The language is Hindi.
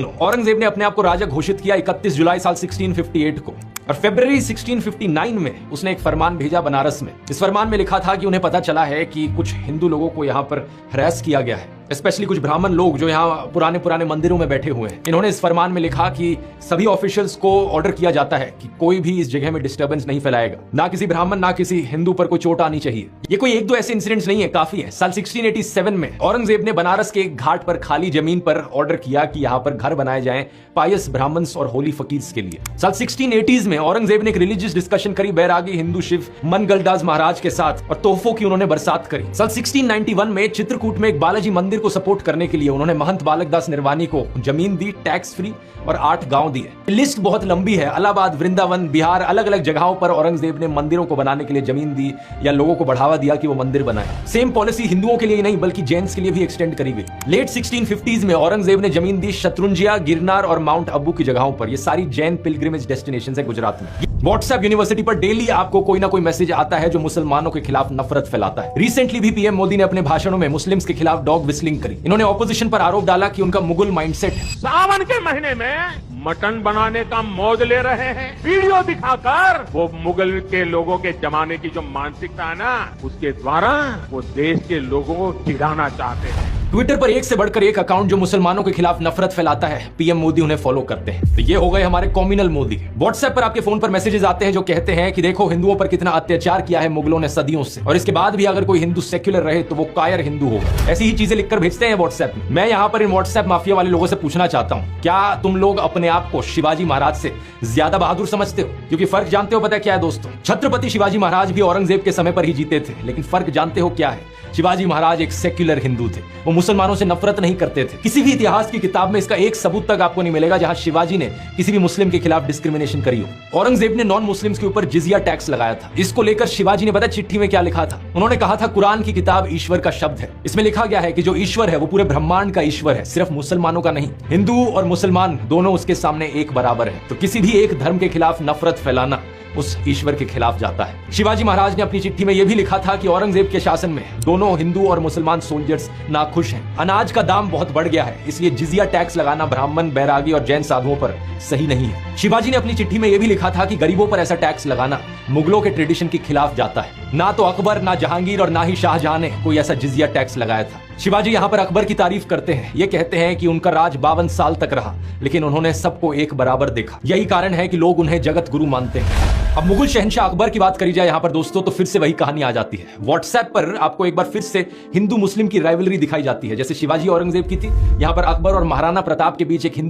औरंगजेब ने अपने आप को राजा घोषित किया 31 जुलाई साल 1658 को और फरवरी 1659 में उसने एक फरमान भेजा बनारस में। इस फरमान में लिखा था कि उन्हें पता चला है कि कुछ हिंदू लोगों को यहाँ पर हरास किया गया है, स्पेशली कुछ ब्राह्मण लोग जो यहाँ पुराने पुराने मंदिरों में बैठे हुए हैं। इन्होंने इस फरमान में लिखा कि सभी ऑफिशियल्स को ऑर्डर किया जाता है कि कोई भी इस जगह में डिस्टर्बेंस नहीं फैलाएगा, ना किसी ब्राह्मण ना किसी हिंदू पर कोई चोट आनी चाहिए। ये कोई एक दो ऐसे इंसिडेंट्स नहीं है, काफी है। साल 1687 में औरंगजेब ने बनारस के एक घाट पर खाली जमीन पर ऑर्डर किया कि यहाँ पर घर बनाए जाएं पायस ब्राह्मण्स और होली फकीर्स के लिए। साल 1680s में औरंगजेब ने एक रिलीजियस डिस्कशन करी बैरागी हिंदू शिव मनगलदास महाराज के साथ और तोहफों की उन्होंने बरसात करी। साल 1691 में चित्रकूट में एक बालाजी मंदिर को सपोर्ट करने के लिए उन्होंने महंत बालकदास निर्वाणी को जमीन दी, टैक्स फ्री, और 8 गांव दिए। लिस्ट बहुत लंबी है। इलाहाबाद, वृंदावन, बिहार, अलग अलग जगहों पर औरंगजेब ने मंदिरों को बनाने के लिए जमीन दी या लोगों को बढ़ावा दिया कि वो मंदिर बनाए। सेम पॉलिसी हिंदुओं के लिए ही नहीं बल्कि जैन्स के लिए भी एक्सटेंड करी गई। लेट 1650s में औरंगजेब ने जमीन दी शत्रुंजिया, गिरनार और माउंट अबू की जगहों पर। ये सारी जैन पिलग्रिमेज डेस्टिनेशन है गुजरात में। व्हाट्सएप यूनिवर्सिटी पर डेली आपको कोई ना कोई मैसेज आता है जो मुसलमानों के खिलाफ नफरत फैलाता है। रिसेंटली भी पीएम मोदी ने अपने भाषणों में मुस्लिम्स के खिलाफ डॉग विस्लिंग करी। इन्होंने ऑपोजिशन पर आरोप डाला कि उनका मुगल माइंडसेट है। सावन के महीने में मटन बनाने का मौज ले रहे हैं, वीडियो दिखाकर वो मुगल के लोगों के जमाने की जो मानसिकता है ना, उसके द्वारा वो देश के लोगों को चिढ़ाना चाहते हैं। ट्विटर पर एक से बढ़कर एक अकाउंट जो मुसलमानों के खिलाफ नफरत फैलाता है, पीएम मोदी उन्हें फॉलो करते हैं। तो ये हो गए हमारे कॉम्युनल मोदी। व्हाट्सएप पर आपके फोन पर मैसेजेस आते हैं जो कहते हैं कि देखो हिंदुओं पर कितना अत्याचार किया है मुगलों ने सदियों से, और इसके बाद भी अगर कोई हिंदू सेक्युलर रहे तो वो कायर हिंदू होगा। ऐसी ही चीजें लिखकर भेजते हैं व्हाट्सएप में। मैं यहाँ पर इन व्हाट्सएप माफिया वाले लोगों से पूछना चाहता हूँ, क्या तुम लोग अपने आप को शिवाजी महाराज से ज्यादा बहादुर समझते हो? क्योंकि फर्क जानते हो, पता क्या है दोस्तों? छत्रपति शिवाजी महाराज भी औरंगजेब के समय पर ही जीते थे, लेकिन फर्क जानते हो क्या है? शिवाजी महाराज एक सेक्युलर हिंदू थे, वो मुसलमानों से नफरत नहीं करते थे। किसी भी इतिहास की किताब में इसका एक सबूत तक आपको नहीं मिलेगा जहां शिवाजी ने किसी भी मुस्लिम के खिलाफ डिस्क्रिमिनेशन करी हो। औरंगजेब ने नॉन मुस्लिम्स के ऊपर जिजिया टैक्स लगाया था। इसको लेकर शिवाजी ने पता चिट्ठी में क्या लिखा था? उन्होंने कहा था कुरान की किताब ईश्वर का शब्द है। इसमें लिखा गया है कि जो ईश्वर है वो पूरे ब्रह्मांड का ईश्वर है, सिर्फ मुसलमानों का नहीं। हिंदू और मुसलमान दोनों उसके सामने एक बराबर है। तो किसी भी एक धर्म के खिलाफ नफरत फैलाना उस ईश्वर के खिलाफ जाता है। शिवाजी महाराज ने अपनी चिट्ठी में यह भी लिखा था कि औरंगजेब के शासन में दोनों हिंदू और मुसलमान सोल्जर्स नाखुश हैं। अनाज का दाम बहुत बढ़ गया है, इसलिए जिजिया टैक्स लगाना ब्राह्मण, बैरागी और जैन साधुओं पर सही नहीं है। शिवाजी ने अपनी चिट्ठी में यह भी लिखा था कि गरीबों पर ऐसा टैक्स लगाना मुगलों के ट्रेडिशन के खिलाफ जाता है। ना तो अकबर, ना जहांगीर और ना ही शाहजहां ने कोई ऐसा जिजिया टैक्स लगाया था। शिवाजी यहाँ पर अकबर की तारीफ करते हैं। ये कहते हैं कि उनका राज 52 साल तक रहा, लेकिन उन्होंने सबको एक बराबर देखा। यही कारण है कि लोग उन्हें जगत गुरु मानते हैं। अब मुगल शहंशाह अकबर की बात करी जाए यहाँ पर दोस्तों, तो फिर से वही कहानी आ जाती है। व्हाट्सएप पर आपको एक बार फिर से हिंदू मुस्लिम की राइवलरी दिखाई जाती है। जैसे शिवाजी औरंगजेब की थी, यहाँ पर अकबर और महाराणा प्रताप के बीच एक हिंदू